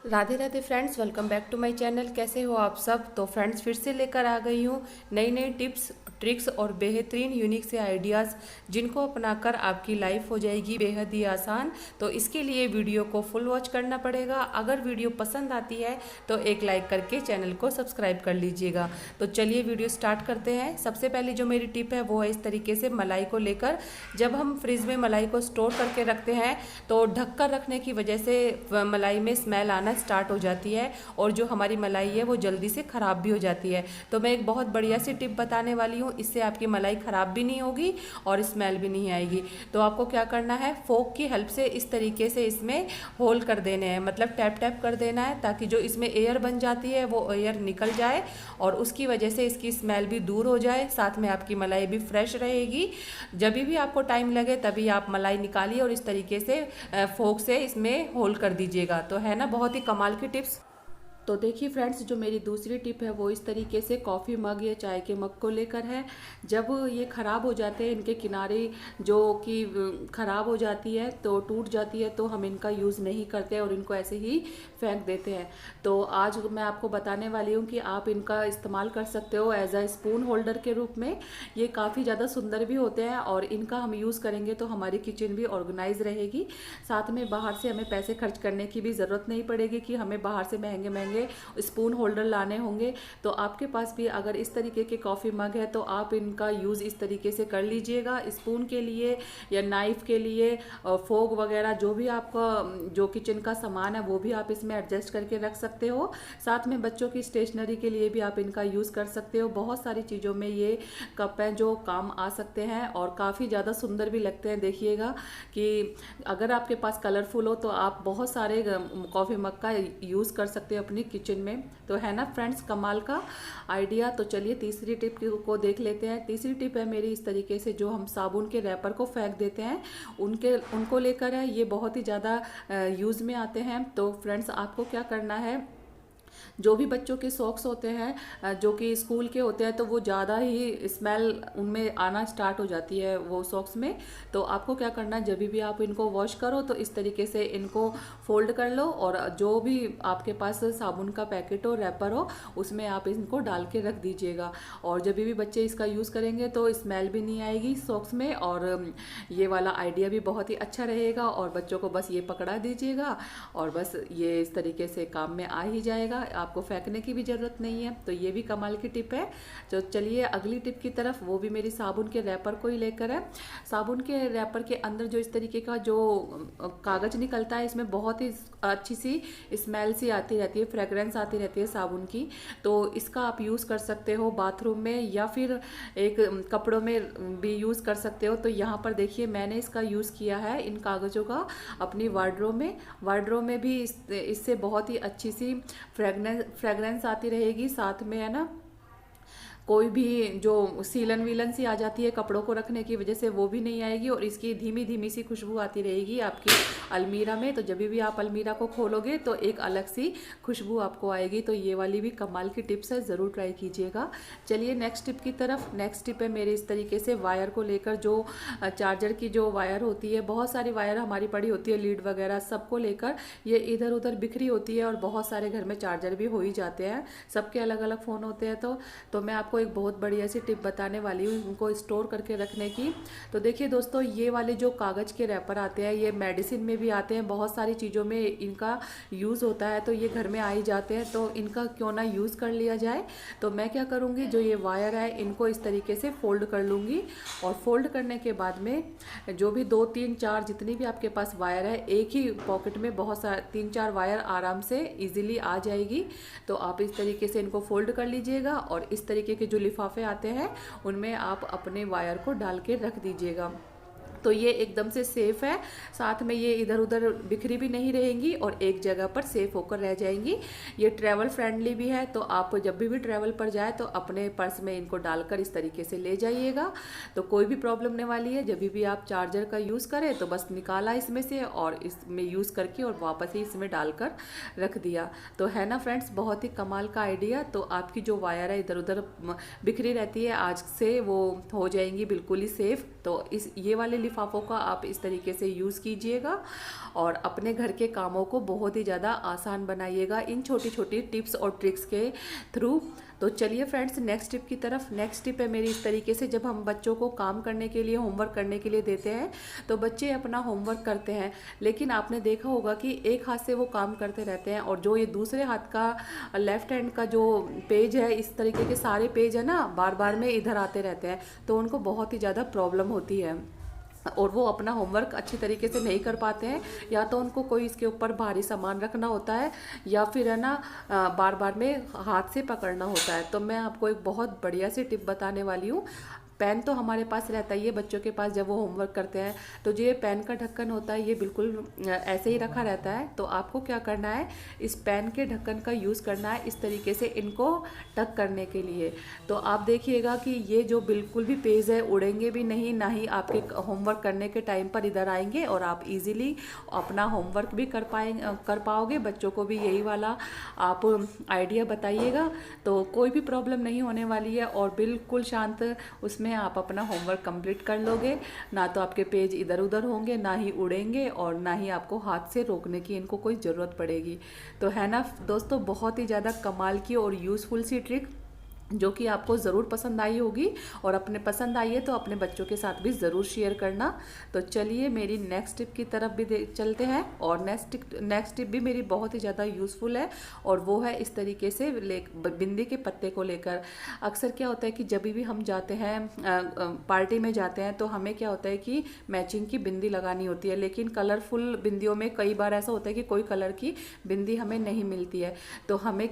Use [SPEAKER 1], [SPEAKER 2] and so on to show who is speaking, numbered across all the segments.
[SPEAKER 1] Radhe Radhe friends, welcome back to my channel. कैसे हो आप सब। तो फ्रेंड्स, फिर से लेकर आ गई हूँ नई नई टिप्स, ट्रिक्स और बेहतरीन यूनिक से आइडियाज़, जिनको अपनाकर आपकी लाइफ हो जाएगी बेहद ही आसान। तो इसके लिए वीडियो को फुल वॉच करना पड़ेगा। अगर वीडियो पसंद आती है तो एक लाइक करके चैनल को सब्सक्राइब कर लीजिएगा। तो चलिए वीडियो स्टार्ट करते हैं। सबसे पहले जो मेरी टिप है वो है इस तरीके से मलाई को लेकर। जब हम फ्रिज में मलाई को स्टोर करके रखते हैं तो ढककर रखने की वजह से मलाई में स्मेल आना स्टार्ट हो जाती है और जो हमारी मलाई है वो जल्दी से ख़राब भी हो जाती है। तो मैं एक बहुत बढ़िया सी टिप बताने वाली हूँ, इससे आपकी मलाई ख़राब भी नहीं होगी और स्मेल भी नहीं आएगी। तो आपको क्या करना है, फोक की हेल्प से इस तरीके से इसमें होल कर देने हैं, मतलब टैप टैप कर देना है, ताकि जो इसमें एयर बन जाती है वो एयर निकल जाए और उसकी वजह से इसकी स्मेल भी दूर हो जाए, साथ में आपकी मलाई भी फ्रेश रहेगी। जब भी आपको टाइम लगे तभी आप मलाई निकालिए और इस तरीके से फोक से इसमें होल कर दीजिएगा। तो है ना बहुत ही कमाल की टिप्स। तो देखिए फ्रेंड्स, जो मेरी दूसरी टिप है वो इस तरीके से कॉफ़ी मग या चाय के मग को लेकर है। जब ये ख़राब हो जाते हैं, इनके किनारे जो कि ख़राब हो जाती है तो टूट जाती है, तो हम इनका यूज़ नहीं करते और इनको ऐसे ही फेंक देते हैं। तो आज मैं आपको बताने वाली हूँ कि आप इनका इस्तेमाल कर सकते हो एज अ स्पून होल्डर के रूप में। ये काफ़ी ज़्यादा सुंदर भी होते हैं और इनका हम यूज़ करेंगे तो हमारी किचन भी ऑर्गेनाइज रहेगी। साथ में बाहर से हमें पैसे खर्च करने की भी ज़रूरत नहीं पड़ेगी कि हमें बाहर से महंगे महंगे स्पून होल्डर लाने होंगे। तो आपके पास भी अगर इस तरीके के कॉफ़ी मग है तो आप इनका यूज़ इस तरीके से कर लीजिएगा, स्पून के लिए या नाइफ के लिए, फोक वगैरह जो भी आपका जो किचन का सामान है वो भी आप इसमें एडजस्ट करके रख सकते हो। साथ में बच्चों की स्टेशनरी के लिए भी आप इनका यूज़ कर सकते हो। बहुत सारी चीज़ों में ये कप हैं जो काम आ सकते हैं और काफ़ी ज़्यादा सुंदर भी लगते हैं। देखिएगा कि अगर आपके पास कलरफुल हो तो आप बहुत सारे कॉफ़ी मग का यूज़ कर सकते हो अपनी किचन में। तो है ना फ्रेंड्स कमाल का आइडिया। तो चलिए तीसरी टिप को देख लेते हैं। तीसरी टिप है मेरी इस तरीके से, जो हम साबुन के रैपर को फेंक देते हैं उनको लेकर है। ये बहुत ही ज़्यादा यूज़ में आते हैं। तो फ्रेंड्स आपको क्या करना है, जो भी बच्चों के सॉक्स होते हैं जो कि स्कूल के होते हैं तो वो ज़्यादा ही स्मेल उनमें आना स्टार्ट हो जाती है वो सॉक्स में। तो आपको क्या करना है, जब भी आप इनको वॉश करो तो इस तरीके से इनको फोल्ड कर लो और जो भी आपके पास साबुन का पैकेट हो, रैपर हो, उसमें आप इनको डाल के रख दीजिएगा। और जब भी बच्चे इसका यूज़ करेंगे तो स्मेल भी नहीं आएगी सॉक्स में और ये वाला आइडिया भी बहुत ही अच्छा रहेगा। और बच्चों को बस ये पकड़ा दीजिएगा और बस ये इस तरीके से काम में आ ही जाएगा, आपको फेंकने की भी ज़रूरत नहीं है। तो ये भी कमाल की टिप है। तो चलिए अगली टिप की तरफ, वो भी मेरी साबुन के रैपर को ही लेकर है। साबुन के रैपर के अंदर जो इस तरीके का जो कागज़ निकलता है, इसमें बहुत ही अच्छी सी स्मेल सी आती रहती है, फ्रेगरेंस आती रहती है साबुन की। तो इसका आप यूज़ कर सकते हो बाथरूम में या फिर एक कपड़ों में भी यूज़ कर सकते हो। तो यहाँ पर देखिए मैंने इसका यूज़ किया है इन कागज़ों का अपनी वार्डरोब में भी इससे बहुत ही अच्छी सी फ्रेगरेंस आती रहेगी। साथ में है ना कोई भी जो सीलन वीलन सी आ जाती है कपड़ों को रखने की वजह से वो भी नहीं आएगी और इसकी धीमी धीमी सी खुशबू आती रहेगी आपकी अलमीरा में। तो जब भी आप अलमीरा को खोलोगे तो एक अलग सी खुशबू आपको आएगी। तो ये वाली भी कमाल की टिप्स है, ज़रूर ट्राई कीजिएगा। चलिए नेक्स्ट टिप की तरफ। नेक्स्ट टिप है मेरे इस तरीके से वायर को लेकर, जो चार्जर की जो वायर होती है, बहुत सारी वायर हमारी पड़ी होती है, लीड वगैरह सबको लेकर ये इधर उधर बिखरी होती है और बहुत सारे घर में चार्जर भी हो ही जाते हैं, सबके अलग अलग फ़ोन होते हैं। तो मैं आपको एक बहुत बढ़िया सी टिप बताने वाली हूँ उनको स्टोर करके रखने की। तो देखिए दोस्तों, ये वाले जो कागज़ के रैपर आते हैं ये मेडिसिन में भी आते हैं, बहुत सारी चीज़ों में इनका यूज़ होता है। तो ये घर में आ ही जाते हैं, तो इनका क्यों ना यूज़ कर लिया जाए। तो मैं क्या करूँगी, जो ये वायर है इनको इस तरीके से फोल्ड कर लूँगी और फोल्ड करने के बाद में जो भी 2 3 4 जितनी भी आपके पास वायर है, एक ही पॉकेट में बहुत सारे 3 4 वायर आराम से इजीली आ जाएगी। तो आप इस तरीके से इनको फोल्ड कर लीजिएगा और इस तरीके के जो लिफाफे आते हैं उनमें आप अपने वायर को डाल के रख दीजिएगा। तो ये एकदम से सेफ़ है, साथ में ये इधर उधर बिखरी भी नहीं रहेंगी और एक जगह पर सेफ होकर रह जाएंगी। ये ट्रैवल फ्रेंडली भी है, तो आप जब भी ट्रैवल पर जाए तो अपने पर्स में इनको डालकर इस तरीके से ले जाइएगा, तो कोई भी प्रॉब्लम नहीं वाली है। जब भी आप चार्जर का यूज़ करें तो बस निकाला इसमें से और इसमें यूज़ करके और वापस ही इसमें डालकर रख दिया। तो है ना फ्रेंड्स बहुत ही कमाल का आइडिया। तो आपकी जो वायर है इधर उधर बिखरी रहती है, आज से वो हो जाएंगी बिल्कुल ही सेफ़। तो इस ये वाले लिफाफों का आप इस तरीके से यूज़ कीजिएगा और अपने घर के कामों को बहुत ही ज़्यादा आसान बनाइएगा इन छोटी छोटी टिप्स और ट्रिक्स के थ्रू। तो चलिए फ्रेंड्स नेक्स्ट टिप की तरफ। नेक्स्ट टिप है मेरी इस तरीके से, जब हम बच्चों को काम करने के लिए, होमवर्क करने के लिए देते हैं तो बच्चे अपना होमवर्क करते हैं, लेकिन आपने देखा होगा कि एक हाथ से वो काम करते रहते हैं और जो ये दूसरे हाथ का लेफ्ट हैंड का जो पेज है, इस तरीके के सारे पेज है ना, बार बार में इधर आते रहते हैं, तो उनको बहुत ही ज़्यादा प्रॉब्लम होती है और वो अपना होमवर्क अच्छी तरीके से नहीं कर पाते हैं। या तो उनको कोई इसके ऊपर भारी सामान रखना होता है या फिर है ना बार बार में हाथ से पकड़ना होता है। तो मैं आपको एक बहुत बढ़िया सी टिप बताने वाली हूँ। पेन तो हमारे पास रहता ही है बच्चों के पास जब वो होमवर्क करते हैं, तो जो ये पेन का ढक्कन होता है ये बिल्कुल ऐसे ही रखा रहता है। तो आपको क्या करना है, इस पेन के ढक्कन का यूज़ करना है इस तरीके से इनको टक करने के लिए। तो आप देखिएगा कि ये जो बिल्कुल भी पेज है उड़ेंगे भी नहीं, ना ही आपके होमवर्क करने के टाइम पर इधर आएंगे और आप इजीली अपना होमवर्क भी कर पाओगे। बच्चों को भी यही वाला आप आइडिया बताइएगा तो कोई भी प्रॉब्लम नहीं होने वाली है और बिल्कुल शांत उसमें आप अपना होमवर्क कंप्लीट कर लोगे। ना तो आपके पेज इधर उधर होंगे, ना ही उड़ेंगे और ना ही आपको हाथ से रोकने की इनको कोई ज़रूरत पड़ेगी। तो है ना दोस्तों, बहुत ही ज़्यादा कमाल की और यूज़फुल सी ट्रिक जो कि आपको ज़रूर पसंद आई होगी और अपने पसंद आई है तो अपने बच्चों के साथ भी ज़रूर शेयर करना। तो चलिए मेरी नेक्स्ट टिप की तरफ भी चलते हैं और नेक्स्ट टिप भी मेरी बहुत ही ज़्यादा यूज़फुल है और वो है इस तरीके से बिंदी के पत्ते को लेकर। अक्सर क्या होता है कि जब भी हम जाते हैं पार्टी में जाते हैं तो हमें क्या होता है कि मैचिंग की बिंदी लगानी होती है, लेकिन कलरफुल बिंदियों में कई बार ऐसा होता है कि कोई कलर की बिंदी हमें नहीं मिलती है। तो हमें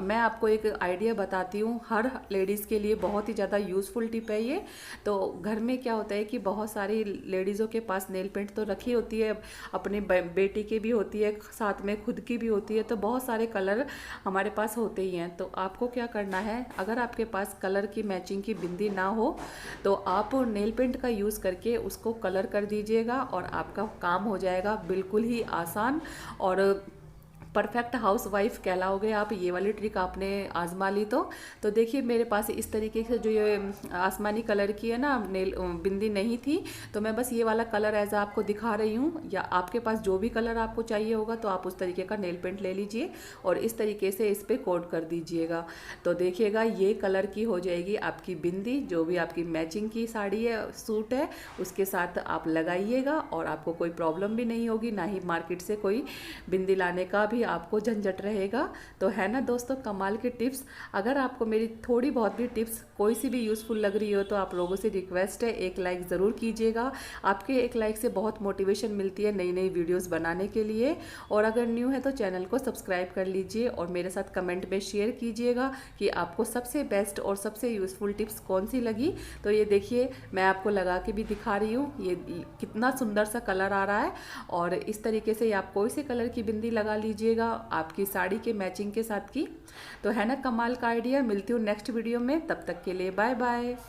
[SPEAKER 1] मैं आपको एक आइडिया बताती हूँ, हर लेडीज़ के लिए बहुत ही ज़्यादा यूज़फुल टिप है ये। तो घर में क्या होता है कि बहुत सारी लेडीज़ों के पास नेल पेंट तो रखी होती है, अपनी बेटी की भी होती है, साथ में खुद की भी होती है, तो बहुत सारे कलर हमारे पास होते ही हैं। तो आपको क्या करना है, अगर आपके पास कलर की मैचिंग की बिंदी ना हो तो आप नेल पेंट का यूज़ करके उसको कलर कर दीजिएगा और आपका काम हो जाएगा बिल्कुल ही आसान और परफेक्ट हाउस वाइफ कहलाओगे आप। ये वाली ट्रिक आपने आजमा ली तो देखिए मेरे पास इस तरीके से जो ये आसमानी कलर की है ना नेल बिंदी नहीं थी, तो मैं बस ये वाला कलर एज आपको दिखा रही हूँ। या आपके पास जो भी कलर आपको चाहिए होगा तो आप उस तरीके का नेल पेंट ले लीजिए और इस तरीके से इस पर कोट कर दीजिएगा। तो देखिएगा ये कलर की हो जाएगी आपकी बिंदी, जो भी आपकी मैचिंग की साड़ी है, सूट है, उसके साथ आप लगाइएगा और आपको कोई प्रॉब्लम भी नहीं होगी, ना ही मार्केट से कोई बिंदी लाने का भी आपको झंझट रहेगा। तो है ना दोस्तों कमाल की टिप्स। अगर आपको मेरी थोड़ी बहुत भी टिप्स कोई सी भी यूज़फुल लग रही हो तो आप लोगों से रिक्वेस्ट है एक लाइक ज़रूर कीजिएगा। आपके एक लाइक से बहुत मोटिवेशन मिलती है नई नई वीडियोस बनाने के लिए। और अगर न्यू है तो चैनल को सब्सक्राइब कर लीजिए और मेरे साथ कमेंट में शेयर कीजिएगा कि आपको सबसे बेस्ट और सबसे यूज़फुल टिप्स कौन सी लगी। तो ये देखिए मैं आपको लगा के भी दिखा रही हूँ, ये कितना सुंदर सा कलर आ रहा है और इस तरीके से आप कोई से कलर की बिंदी लगा लीजिएगा आपकी साड़ी के मैचिंग के साथ की। तो है ना कमाल का आइडिया। मिलती हूँ नेक्स्ट वीडियो में, तब तक के लिए बाय बाय।